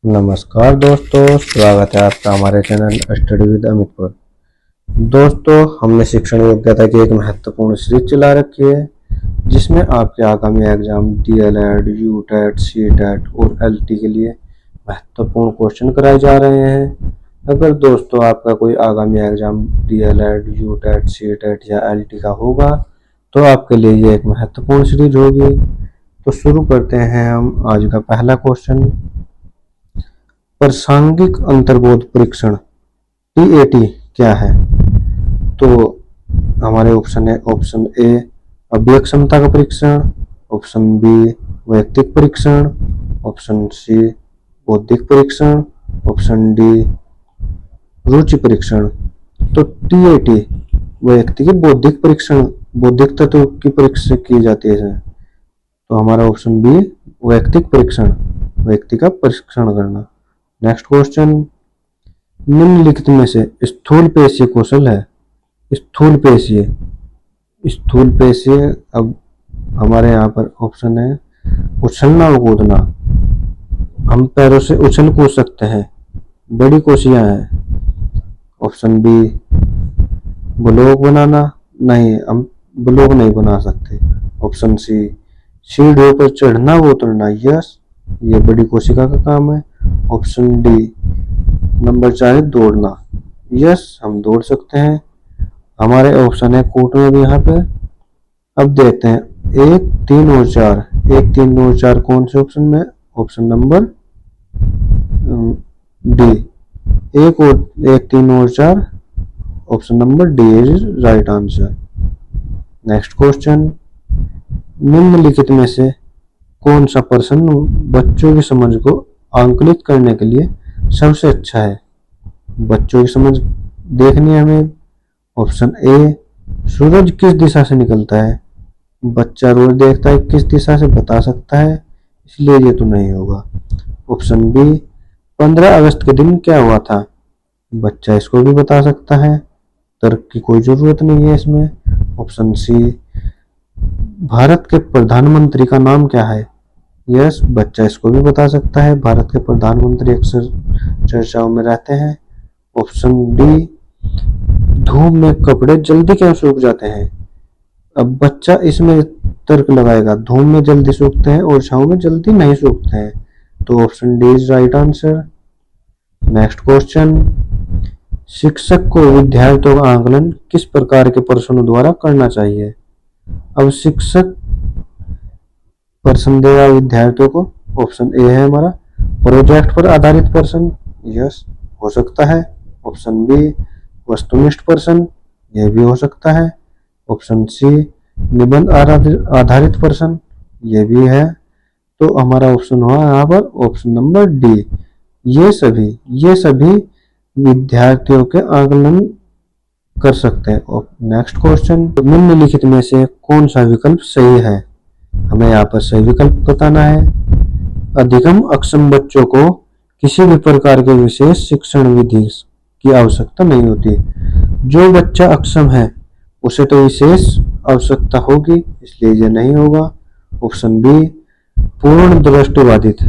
नमस्कार दोस्तों, स्वागत है आपका हमारे चैनल स्टडी विद अमित पर। दोस्तों, हमने शिक्षण योग्यता की एक महत्वपूर्ण सीरीज चला रखी है जिसमें आपके आगामी एग्जाम डीएलएड, यूटेट, सीटेट और एलटी के लिए महत्वपूर्ण क्वेश्चन कराए जा रहे हैं। अगर दोस्तों आपका कोई आगामी एग्जाम डीएलएड, यूटेट, सीटेट या एलटी का होगा तो आपके लिए ये एक महत्वपूर्ण सीरीज होगी। तो शुरू करते हैं हम आज का पहला क्वेश्चन। प्रासंगिक अंतर्बोध परीक्षण टीएटी क्या है? तो हमारे ऑप्शन है ऑप्शन ए अव्यय क्षमता का परीक्षण, ऑप्शन बी वैयक्तिक परीक्षण, ऑप्शन सी बौद्धिक परीक्षण, ऑप्शन डी रुचि परीक्षण। तो टीएटी वैयक्तिक बौद्धिक परीक्षण, बौद्धिक तत्व की परीक्षा की जाती है। तो हमारा ऑप्शन बी वैयक्तिक परीक्षण, व्यक्ति का परीक्षण करना। नेक्स्ट क्वेश्चन, निम्नलिखित में से स्थूल पेशीय कौशल है? स्थूल पेशीय अब हमारे यहाँ पर ऑप्शन है उछलना और कूदना। हम पैरों से उछल कूद सकते हैं, बड़ी कोशियां हैं। ऑप्शन बी ब्लॉक बनाना, नहीं हम ब्लॉक नहीं बना सकते। ऑप्शन सी सीढ़ियों पर चढ़ना व उतरना, यस ये बड़ी कोशिका का काम है। ऑप्शन डी नंबर 4 दौड़ना, यस हम दौड़ सकते हैं। हमारे ऑप्शन है कूटना भी यहाँ पे। अब देखते हैं 1, 3 और 4, 1, 3 और 4 कौन से ऑप्शन में? ऑप्शन नंबर डी 1 और 1, 3 और 4 option number D is right answer. Next question, निम्नलिखित में से कौन सा प्रश्न बच्चों की समझ को आंकलित करने के लिए सबसे अच्छा है? बच्चों की समझ देखनी है हमें। ऑप्शन ए सूरज किस दिशा से निकलता है? बच्चा रोज देखता है, किस दिशा से बता सकता है, इसलिए ये तो नहीं होगा। ऑप्शन बी 15 अगस्त के दिन क्या हुआ था? बच्चा इसको भी बता सकता है, तर्क की कोई जरूरत नहीं है इसमें। ऑप्शन सी भारत के प्रधानमंत्री का नाम क्या है? यस बच्चा इसको भी बता सकता है, भारत के प्रधानमंत्री अक्सर चर्चाओं में रहते हैं। ऑप्शन डी धूप में कपड़े जल्दी क्यों सूख जाते हैं? अब बच्चा इसमें तर्क लगाएगा, धूप में जल्दी सूखते हैं और छांव में जल्दी नहीं सूखते हैं। तो option D is right answer. Next question, शिक्षक को विद्यार्थियों का आकलन किस प्रकार के प्रश्नों द्वारा करना चाहिए? अब शिक्षक प्रश्न देगा विद्यार्थियों को। ऑप्शन ए है हमारा प्रोजेक्ट पर आधारित प्रश्न, यस हो सकता है। ऑप्शन बी वस्तुनिष्ठ प्रश्न, यह भी हो सकता है। ऑप्शन सी निबंध आधारित प्रश्न, यह भी है। तो हमारा ऑप्शन हुआ यहाँ पर ऑप्शन नंबर डी, ये सभी विद्यार्थियों के आकलन कर सकते हैं। नेक्स्ट क्वेश्चन, निम्नलिखित में से कौन सा विकल्प सही है? हमें यहाँ पर सही विकल्प बताना है। अधिगम अक्षम बच्चों को किसी भी प्रकार के विशेष शिक्षण विधि की आवश्यकता नहीं होती। जो बच्चा अक्षम है उसे तो विशेष आवश्यकता होगी, इसलिए यह नहीं होगा। ऑप्शन बी पूर्ण दृष्टिबाधित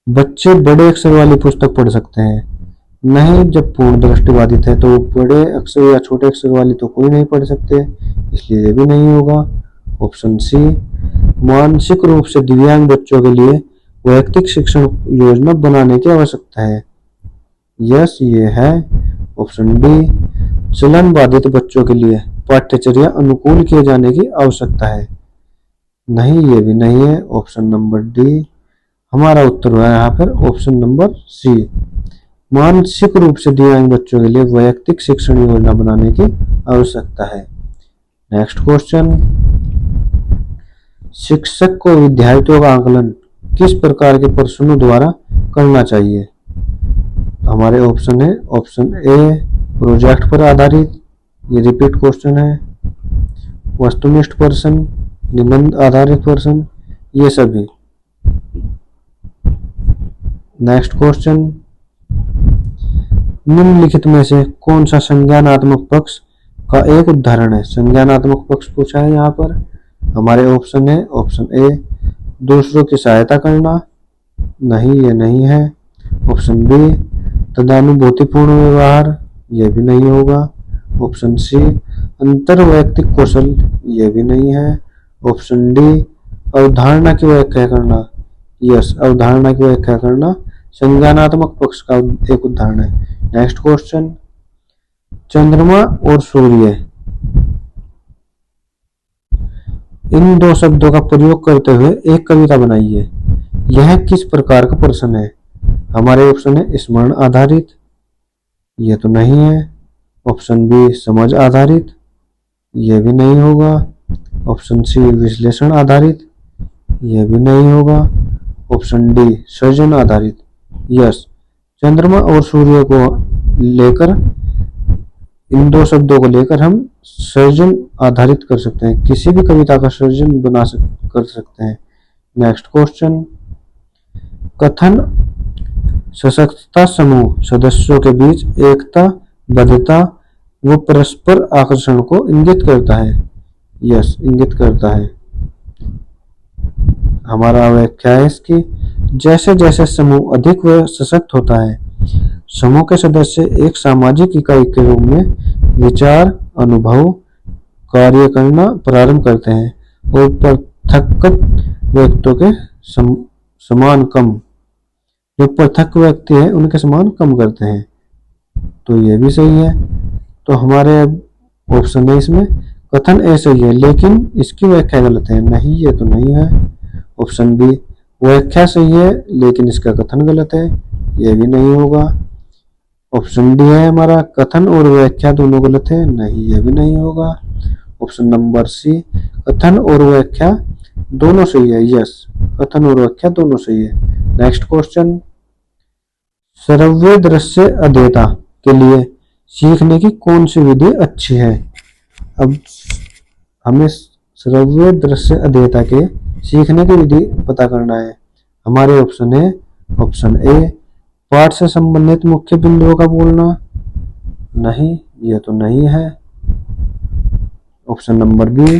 बच्चे बड़े अक्षर वाली पुस्तक पढ़ सकते हैं, नहीं जब पूर्ण दृष्टिबाधित है तो बड़े अक्षर या छोटे अक्षर वाली तो कोई नहीं पढ़ सकते, इसलिए यह भी नहीं होगा। ऑप्शन सी मानसिक रूप से दिव्यांग बच्चों के लिए वैयक्तिक शिक्षण योजना बनाने की आवश्यकता है, यस ये है। ऑप्शन डी चलन बाधित बच्चों के लिए पाठ्यचर्या अनुकूल किए जाने की आवश्यकता है, नहीं ये भी नहीं है। ऑप्शन नंबर डी हमारा उत्तर हुआ यहाँ पर ऑप्शन नंबर सी मानसिक रूप से दिव्यांग बच्चों के लिए वैयक्तिक शिक्षण योजना बनाने की आवश्यकता है। नेक्स्ट क्वेश्चन, शिक्षक को विद्यार्थियों का आकलन किस प्रकार के प्रश्नों द्वारा करना चाहिए? हमारे ऑप्शन है ऑप्शन ए प्रोजेक्ट पर आधारित, ये रिपीट क्वेश्चन है। वस्तुनिष्ठ प्रश्न, निबंध आधारित प्रश्न, ये सभी। नेक्स्ट क्वेश्चन, निम्नलिखित में से कौन सा संज्ञानात्मक पक्ष का एक उदाहरण है? संज्ञानात्मक पक्ष पूछा है यहाँ पर। हमारे ऑप्शन है ऑप्शन ए दूसरों की सहायता करना, नहीं ये नहीं है। ऑप्शन बी तदानुभूतिपूर्ण व्यवहार, यह भी नहीं होगा। ऑप्शन सी अंतर्वैयक्तिक कौशल, यह भी नहीं है। ऑप्शन डी अवधारणा की व्याख्या करना, यस, अवधारणा की व्याख्या करना संज्ञानात्मक पक्ष का एक उदाहरण है। नेक्स्ट क्वेश्चन, चंद्रमा और सूर्य, इन दो शब्दों का प्रयोग करते हुए एक कविता बनाइए। यह किस प्रकार का प्रश्न है? हमारे ऑप्शन है स्मरण आधारित, यह तो नहीं है। ऑप्शन बी समझ आधारित, यह भी नहीं होगा। ऑप्शन सी विश्लेषण आधारित, यह भी नहीं होगा। ऑप्शन डी सृजन आधारित, यस। चंद्रमा और सूर्य को लेकर, इन दो शब्दों को लेकर हम सृजन आधारित कर सकते हैं, किसी भी कविता का सृजन कर सकते हैं। नेक्स्ट क्वेश्चन, कथन सशक्तता समूह सदस्यों के बीच एकता, बद्धता व परस्पर आकर्षण को इंगित करता है, यस, इंगित करता है। हमारा व्याख्या है इसकी, जैसे जैसे समूह अधिक व सशक्त होता है, समूह के सदस्य एक सामाजिक इकाई के रूप में विचार, अनुभव, कार्य करना प्रारंभ करते हैं और पृथक व्यक्तियों के समान कम, जो पृथक व्यक्ति है उनके समान कम करते हैं। तो ये भी सही है। तो हमारे ऑप्शन है इसमें कथन ए सही है, लेकिन इसकी व्याख्या गलत है। नहीं, ये तो नहीं है। ऑप्शन बी व्याख्या सही है लेकिन इसका कथन गलत है, यह भी नहीं होगा। ऑप्शन डी है हमारा कथन और व्याख्या दोनों गलत है, नहीं, यह भी नहीं होगा। ऑप्शन नंबर सी कथन और व्याख्या दोनों सही है, यस, कथन और व्याख्या दोनों सही है। नेक्स्ट क्वेश्चन, श्रव्य दृश्य अध्येता के लिए सीखने की कौन सी विधि अच्छी है? अब हमें श्रव्य दृश्य अध्येता के सीखने की विधि पता करना है। हमारे ऑप्शन है ऑप्शन ए पाठ से संबंधित मुख्य बिंदुओं का बोलना, नहीं, यह तो नहीं है। ऑप्शन नंबर बी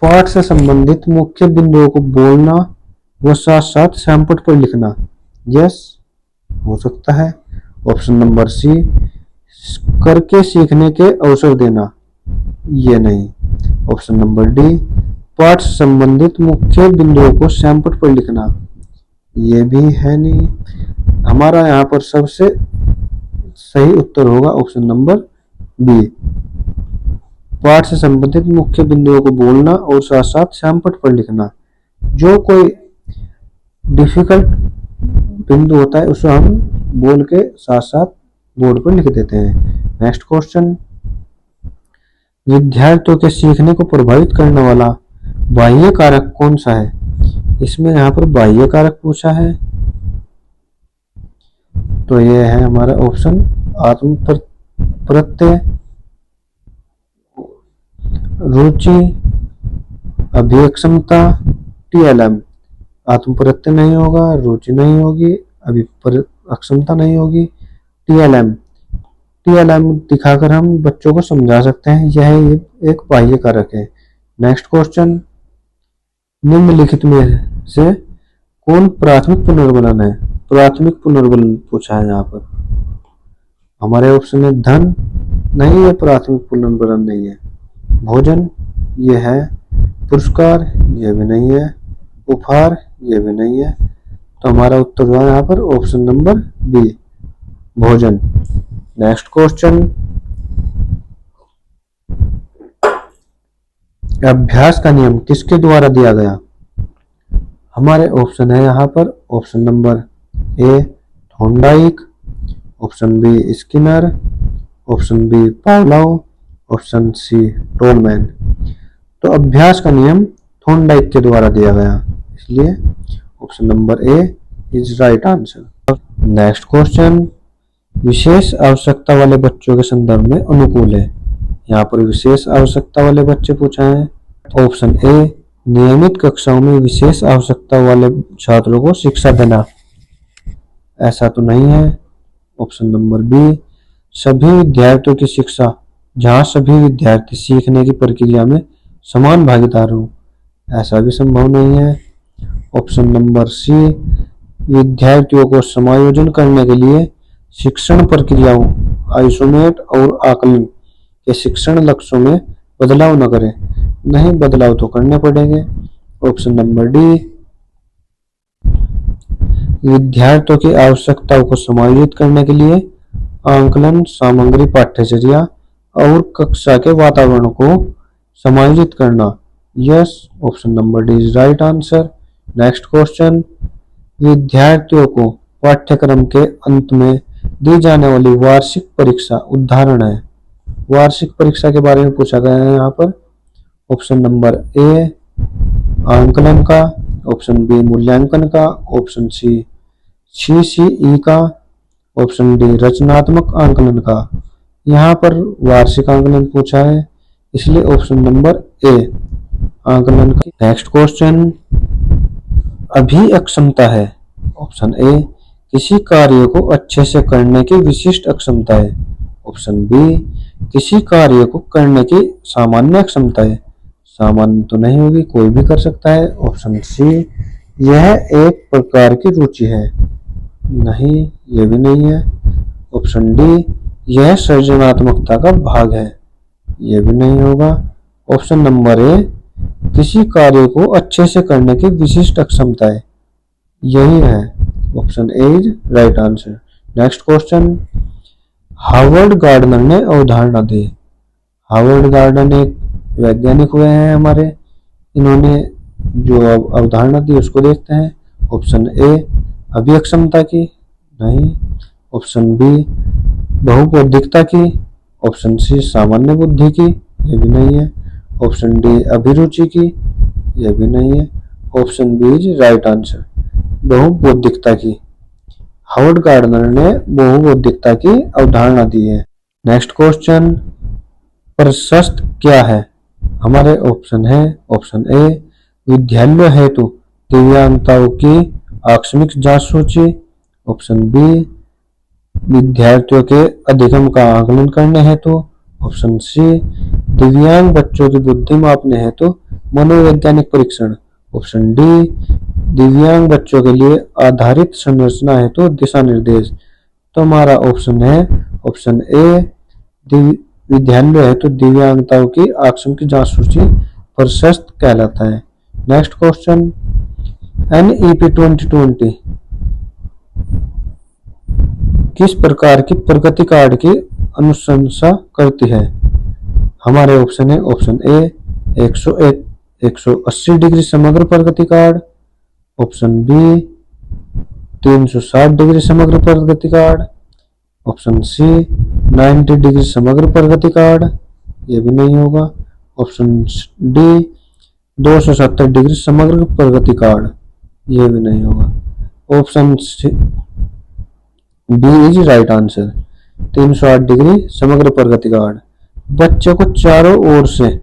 पाठ से संबंधित मुख्य बिंदुओं को बोलना व साथ साथ सैंपट पर लिखना, यस, हो सकता है। ऑप्शन नंबर सी करके सीखने के अवसर देना, ये नहीं। ऑप्शन नंबर डी पाठ से संबंधित मुख्य बिंदुओं को सैंपट पर लिखना, ये भी है नहीं। हमारा यहाँ पर सबसे सही उत्तर होगा ऑप्शन नंबर बी, पाठ से संबंधित मुख्य बिंदुओं को बोलना और साथ साथ सैंपट पर लिखना। जो कोई डिफिकल्ट बिंदु होता है उसे हम बोल के साथ साथ बोर्ड पर लिख देते हैं। नेक्स्ट क्वेश्चन, विद्यार्थियों के सीखने को प्रभावित करने वाला बाह्य कारक कौन सा है? इसमें यहाँ पर बाह्य कारक पूछा है, तो ये है हमारा ऑप्शन आत्म प्रत्यय, रुचि, अभिक्षमता, TLM। आत्म प्रत्यय नहीं होगा, रुचि नहीं होगी, अक्षमता नहीं होगी, TLM दिखाकर हम बच्चों को समझा सकते हैं, यह एक बाह्य कारक है। नेक्स्ट क्वेश्चन, निम्नलिखित में से कौन प्राथमिक पुनर्बलन है? प्राथमिक पुनर्बलन पूछा है यहाँ पर। हमारे ऑप्शन है धन, नहीं, है प्राथमिक पुनर्बलन नहीं है। भोजन, ये है। पुरस्कार, ये भी नहीं है। उपहार, ये भी नहीं है। तो हमारा उत्तर हुआ यहाँ पर ऑप्शन नंबर बी, भोजन। नेक्स्ट क्वेश्चन, अभ्यास का नियम किसके द्वारा दिया गया? हमारे ऑप्शन है यहाँ पर option number A Thorndike, option B Skinner, option B Pavlov, option C Tolman. तो अभ्यास का नियम थॉर्नडाइक के द्वारा दिया गया, इसलिए option number A is right answer. Next question, विशेष आवश्यकता वाले बच्चों के संदर्भ में अनुकूल है। यहाँ पर विशेष आवश्यकता वाले बच्चे पूछा है। ऑप्शन ए नियमित कक्षाओं में विशेष आवश्यकता वाले छात्रों को शिक्षा देना, ऐसा तो नहीं है। ऑप्शन नंबर बी सभी विद्यार्थियों की शिक्षा, जहां सभी विद्यार्थी सीखने की प्रक्रिया में समान भागीदार हो, ऐसा भी संभव नहीं है। ऑप्शन नंबर सी विद्यार्थियों को समायोजन करने के लिए शिक्षण प्रक्रियाओं, आइसोमेट और आकलन के शिक्षण लक्ष्यों में बदलाव न करें। नहीं, बदलाव तो करने पड़ेंगे। ऑप्शन नंबर डी, विद्यार्थियों की आवश्यकताओं को समायोजित करने के लिए आकलन सामग्री, पाठ्यचर्या और कक्षा के वातावरण को समायोजित करना। Yes, option number D is right answer. Next question, विद्यार्थियों को पाठ्यक्रम के अंत में दी जाने वाली वार्षिक परीक्षा उदाहरण है। वार्षिक परीक्षा के बारे में पूछा गया है यहाँ पर। ऑप्शन नंबर ए आंकलन का, ऑप्शन बी मूल्यांकन का, ऑप्शन सी CCE का, ऑप्शन डी रचनात्मक आंकलन का। यहाँ पर वार्षिक आंकलन पूछा है, इसलिए ऑप्शन नंबर ए आंकलन का। नेक्स्ट क्वेश्चन, अभी अक्षमता है। ऑप्शन ए किसी कार्य को अच्छे से करने की विशिष्ट अक्षमता है। ऑप्शन बी किसी कार्य को करने की सामान्य अक्षमता है। सामान्य तो नहीं होगी, कोई भी कर सकता है। ऑप्शन सी यह एक प्रकार की रुचि है। नहीं, ये भी नहीं है। ऑप्शन डी यह सृजनात्मकता का भाग है। ये भी नहीं होगा। ऑप्शन नंबर ए किसी कार्य को अच्छे से करने की विशिष्ट अक्षमता है, यही है। Option A is right answer. Next question, Harvard gardener ने अवधारणा दी। हार्वर्ड गार्डनर एक वैज्ञानिक हुए हैं हमारे, इन्होंने जो अवधारणा दी उसको देखते हैं। ऑप्शन ए अभिक्षमता की, नहीं। ऑप्शन बी बहुबौद्धिकता की, ऑप्शन सी सामान्य बुद्धि की, ये भी नहीं है। ऑप्शन डी अभिरुचि की, ये भी नहीं है। Option B is right answer, बहुबौद्धिकता की। हार्वर्ड गार्डनर ने बहुबौद्धिकता की अवधारणा दी है। नेक्स्ट क्वेश्चन, प्रशस्त क्या है? हमारे ऑप्शन है, ऑप्शन ए विद्यालय हेतु दिव्यांगताओं की आकस्मिक जांच सूची, ऑप्शन बी विद्यार्थियों के अधिगम का आकलन करने हेतु, ऑप्शन सी दिव्यांग बच्चों की बुद्धि मापने हेतु मनोवैज्ञानिक परीक्षण, ऑप्शन डी दिव्यांग बच्चों के लिए आधारित संरचना हेतु दिशा निर्देश। तो हमारा ऑप्शन है ऑप्शन ए विद्यालय हेतु दिव्यांगताओं की आकस्मिक जांच सूची प्रशस्त कहलाता है। नेक्स्ट क्वेश्चन, NEP 2020 किस प्रकार की प्रगति कार्ड की अनुशंसा करती है? हमारे ऑप्शन है, ऑप्शन ए 180 डिग्री समग्र प्रगति कार्ड, ऑप्शन बी 360 डिग्री समग्र प्रगति कार्ड, ऑप्शन सी 90 डिग्री समग्र प्रगति कार्ड, ये भी नहीं होगा। ऑप्शन डी 270 डिग्री समग्र प्रगति कार्ड, ये भी नहीं होगा। Option B is right answer, 308 degree समग्र प्रगति कार्ड। बच्चे को चारों ओर से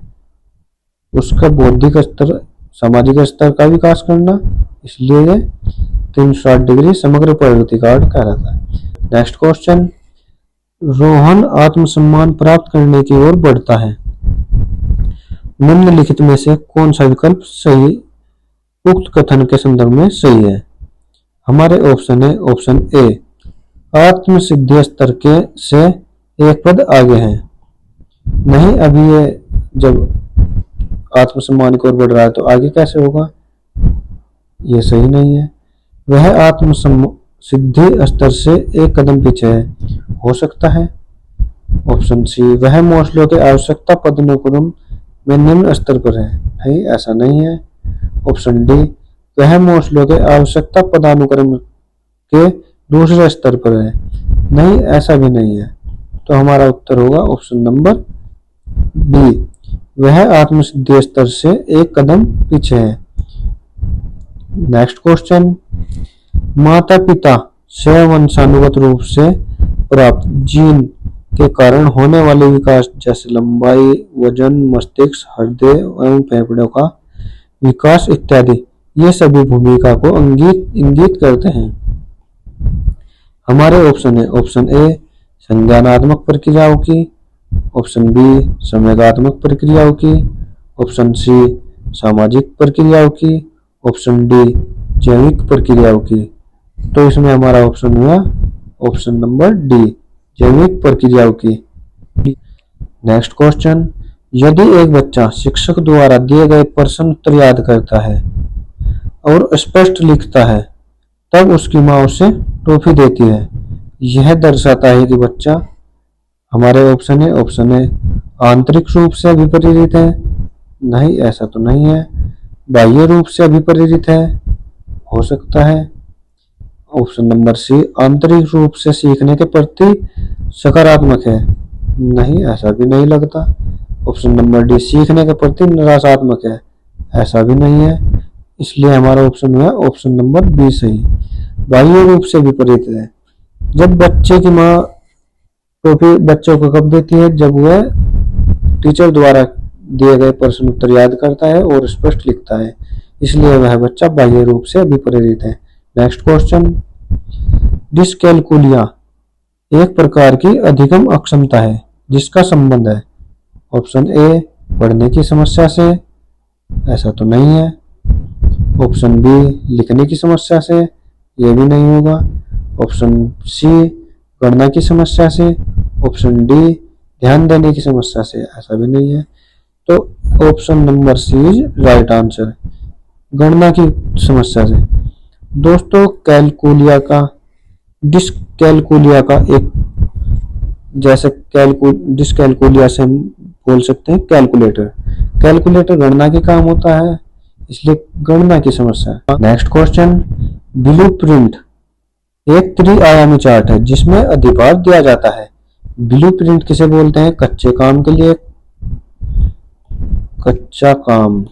उसका बौद्धिक स्तर, सामाजिक स्तर का विकास करना, इसलिए ये 360 डिग्री समग्र प्रगति कार्ड कहलाता है। नेक्स्ट क्वेश्चन, रोहन आत्मसम्मान प्राप्त करने की ओर बढ़ता है। निम्नलिखित में से कौन सा विकल्प सही उक्त कथन के संदर्भ में सही है? हमारे ऑप्शन है, ऑप्शन ए आत्म सिद्धि स्तर के से एक पद आगे है। नहीं, अभी ये जब आत्मसम्मान की ओर बढ़ रहा है तो आगे कैसे होगा? ये सही नहीं है। वह आत्म सिद्धि स्तर से एक कदम पीछे है, हो सकता है। ऑप्शन सी वह मौसलों के आवश्यकता पदानुक्रम में निम्न स्तर पर है। नहीं, ऐसा नहीं है। ऑप्शन डी वह मौसलों के आवश्यकता पदानुक्रम के दूसरे स्तर पर है। नहीं, ऐसा भी नहीं है। तो हमारा उत्तर होगा ऑप्शन नंबर बी, वह आत्मसिद्धि स्तर से एक कदम पीछे है। नेक्स्ट क्वेश्चन, माता पिता से वंशानुगत रूप से प्राप्त जीन के कारण होने वाले विकास जैसे लंबाई, वजन, मस्तिष्क, हृदय एवं फेफड़ों का विकास इत्यादि, ये सभी भूमिका को इंगित करते हैं। हमारे ऑप्शन है, ऑप्शन ए संज्ञानात्मक प्रक्रियाओं की, ऑप्शन बी संवेगात्मक प्रक्रियाओं की, ऑप्शन सी सामाजिक प्रक्रियाओं की, ऑप्शन डी जैविक प्रक्रियाओं की। तो इसमें हमारा ऑप्शन हुआ ऑप्शन नंबर डी, जैविक प्रक्रियाओं की। नेक्स्ट क्वेश्चन, यदि एक बच्चा शिक्षक द्वारा दिए गए प्रश्न उत्तर याद करता है और स्पष्ट लिखता है, तब उसकी माँ उसे टॉफी देती है, यह दर्शाता है कि बच्चा, हमारे ऑप्शन है आंतरिक रूप से अभिप्रेरित है, नहीं ऐसा तो नहीं है। बाह्य रूप से अभिप्रेरित है, हो सकता है। ऑप्शन नंबर सी, आंतरिक रूप से सीखने के प्रति सकारात्मक है, नहीं ऐसा भी नहीं लगता। ऑप्शन नंबर डी, सीखने के प्रति निराशात्मक है, ऐसा भी नहीं है। इसलिए हमारा ऑप्शन हुआ ऑप्शन नंबर बी सही, बाह्य रूप से विपरीत है। जब बच्चे की माँ टॉफी बच्चों को कब देती है, जब वह टीचर द्वारा दिए गए प्रश्न उत्तर याद करता है और स्पष्ट लिखता है, इसलिए वह बच्चा बाह्य रूप से अभिप्रेरित है। नेक्स्ट क्वेश्चन, डिस्कैलकुलिया एक प्रकार की अधिगम अक्षमता है जिसका संबंध है। ऑप्शन ए, पढ़ने की समस्या से, ऐसा तो नहीं है। ऑप्शन बी, लिखने की समस्या से, यह भी नहीं होगा। ऑप्शन सी, गणना की समस्या से। ऑप्शन डी, ध्यान देने की समस्या से, ऐसा भी नहीं है। तो option number C is right answer, गणना की समस्या से। दोस्तों, डिस्कैलकुलिया का एक, जैसे डिस्कैलकुलिया से हम बोल सकते हैं कैलकुलेटर। कैलकुलेटर गणना के काम होता है, इसलिए गणना की समस्या। नेक्स्ट क्वेश्चन, ब्लूप्रिंट एक त्रिआयामी चार्ट है जिसमें अधिभार दिया जाता है। ब्लूप्रिंट किसे बोलते हैं? कच्चे काम के लिए, कच्चा काम,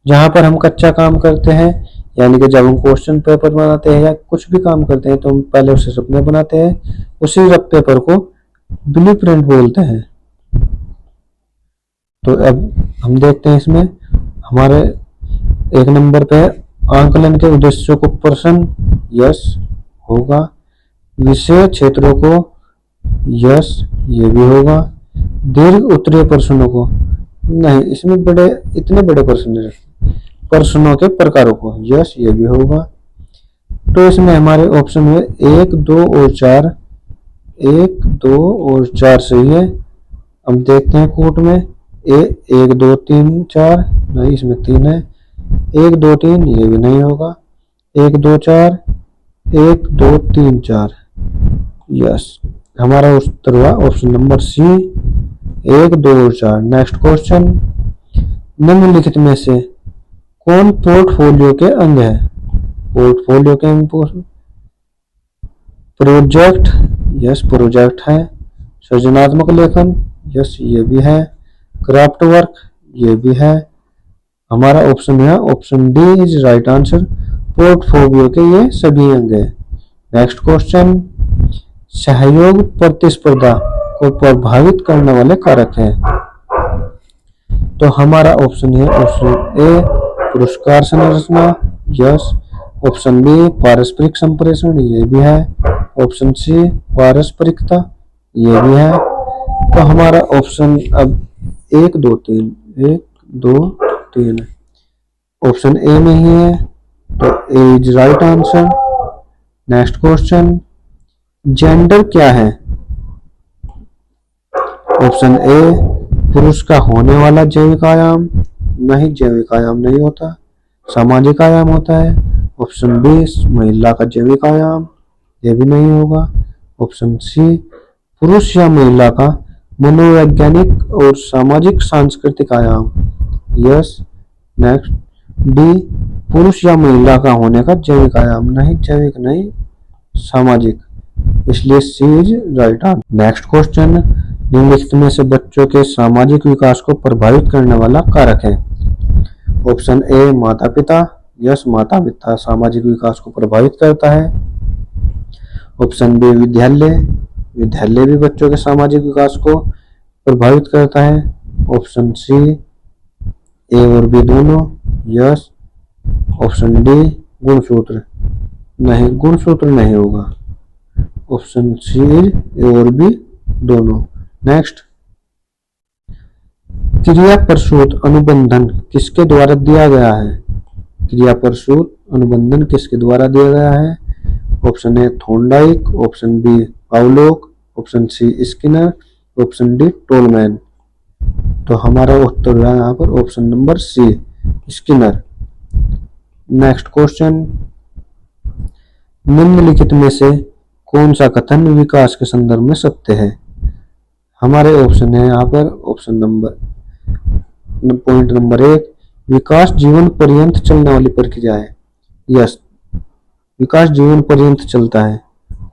जहां पर हम कच्चा काम करते हैं, यानी कि जब हम क्वेश्चन पेपर बनाते हैं या कुछ भी काम करते हैं तो हम पहले उसे रफ में बनाते हैं, उसी रफ पेपर को ब्लूप्रिंट बोलते हैं। तो अब हम देखते हैं इसमें हमारे एक नंबर पे आंकलन के उद्देश्यों को प्रश्न, यस होगा। विषय क्षेत्रों को, यस ये भी होगा। दीर्घ उत्तरीय प्रश्नों को नहीं, इसमें इतने बड़े प्रश्न, प्रश्नों के प्रकारों को, यस ये भी होगा। तो इसमें हमारे ऑप्शन में 1, 2 और 4, 1, 2 और 4 सही है। हम देखते हैं कोट में 1, 2, 3, 4, नहीं इसमें 3 है। 1, 2, 3 ये भी नहीं होगा। 1, 2, 4, 1, 2, 3, 4, यस हमारा उत्तर हुआ ऑप्शन नंबर सी, 1, 2 और 4। नेक्स्ट क्वेश्चन, निम्नलिखित में से कौन पोर्टफोलियो के अंग है? पोर्टफोलियो के अंग, प्रोजेक्ट, यस प्रोजेक्ट है। सृजनात्मक लेखन, यस ये भी है। क्राफ्ट वर्क, ये भी है। हमारा ऑप्शन है option D is right answer, portfolio के ये सभी अंग है। नेक्स्ट क्वेश्चन, सहयोग प्रतिस्पर्धा को प्रभावित करने वाले कारक हैं। तो हमारा ऑप्शन है ऑप्शन ए, पुरस्कार संरचना, यस। ऑप्शन बी, पारस्परिक संप्रेषण, ये भी है। ऑप्शन सी, पारस्परिकता, ये भी है। तो हमारा ऑप्शन अब 1, 2, 3, 1, 2, 3 ऑप्शन ए में ही है, तो A is right answer. Next question, gender क्या है? ऑप्शन ए, पुरुष का होने वाला जैविक आयाम, नहीं जैविक आयाम नहीं होता, सामाजिक आयाम होता है। ऑप्शन बी, महिला का जैविक आयाम, ये भी नहीं होगा। ऑप्शन सी, पुरुष या महिला का मनोवैज्ञानिक और सामाजिक सांस्कृतिक आयाम, यस। नेक्स्ट डी, पुरुष या महिला का होने का जैविक आयाम, नहीं जैविक नहीं सामाजिक, इसलिए C is right answer. Next question, निम्नलिखित में से बच्चों के सामाजिक विकास को प्रभावित करने वाला कारक है। ऑप्शन ए, माता पिता, यस माता पिता सामाजिक विकास को प्रभावित करता है। ऑप्शन बी, विद्यालय, विद्यालय भी बच्चों के सामाजिक विकास को प्रभावित करता है। ऑप्शन सी, ए और बी दोनों, यस। ऑप्शन डी, गुणसूत्र, नहीं गुणसूत्र नहीं होगा। ऑप्शन सी ए और बी दोनों। नेक्स्ट, क्रिया प्रसूत अनुबंधन किसके द्वारा दिया गया है? क्रिया प्रसूत अनुबंधन किसके द्वारा दिया गया है? Option A Thorndike, option B Pavlov, option C Skinner, option D Tolman. तो हमारा उत्तर है यहाँ पर option number C Skinner. Next question, निम्नलिखित में से कौन सा कथन विकास के संदर्भ में सत्य है? हमारे ऑप्शन है यहाँ पर ऑप्शन नंबर पॉइंट नंबर 1, विकास जीवन पर्यंत चलने वाली प्रक्रिया है। यस, विकास जीवन पर्यंत चलता है।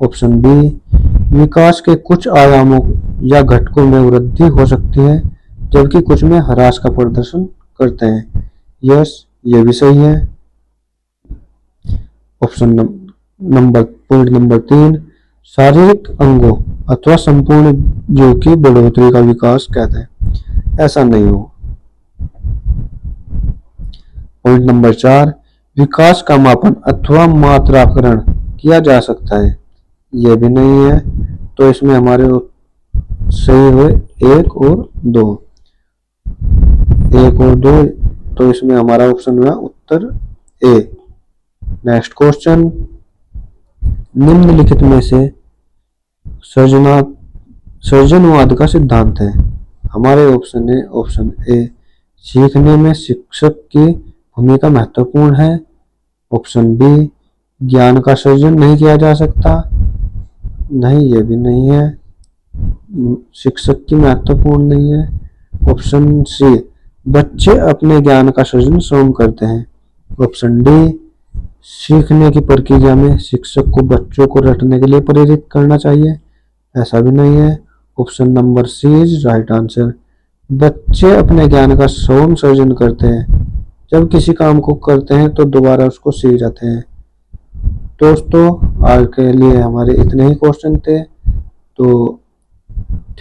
ऑप्शन बी, विकास के कुछ आयामों या घटकों में वृद्धि हो सकती है जबकि कुछ में ह्रास का प्रदर्शन करते हैं। यस, ये भी सही है। ऑप्शन नंबर पॉइंट नंबर 3, शारीरिक अंगों अथवा संपूर्ण जीव की बढ़ोतरी का विकास कहते हैं। ऐसा नहीं हो। पॉइंट नंबर 4, विकास का मापन अथवा मात्राकरण किया जा सकता है। यह भी नहीं है। तो इसमें हमारे सही हुए 1 और 2, 1 और 2। तो इसमें हमारा ऑप्शन हुआ उत्तर ए। नेक्स्ट क्वेश्चन, निम्नलिखित में से सृजनवाद का सिद्धांत है। हमारे ऑप्शन है ऑप्शन ए, सीखने में शिक्षक की भूमिका महत्वपूर्ण है। ऑप्शन बी, ज्ञान का सृजन नहीं किया जा सकता। नहीं, ये भी नहीं है, शिक्षक की महत्वपूर्ण नहीं है। ऑप्शन सी, बच्चे अपने ज्ञान का सृजन स्वयं करते हैं। ऑप्शन डी, सीखने की प्रक्रिया में शिक्षक को बच्चों को रटने के लिए प्रेरित करना चाहिए। ऐसा भी नहीं है। Option number C is right answer. बच्चे अपने ज्ञान का स्वयं सृजन करते हैं। जब किसी काम को करते हैं तो दोबारा उसको सीख जाते हैं। दोस्तों, आज के लिए हमारे इतने ही क्वेश्चन थे। तो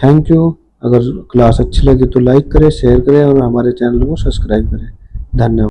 थैंक यू। अगर क्लास अच्छी लगी तो लाइक करें, शेयर करें और हमारे चैनल को सब्सक्राइब करें। धन्यवाद।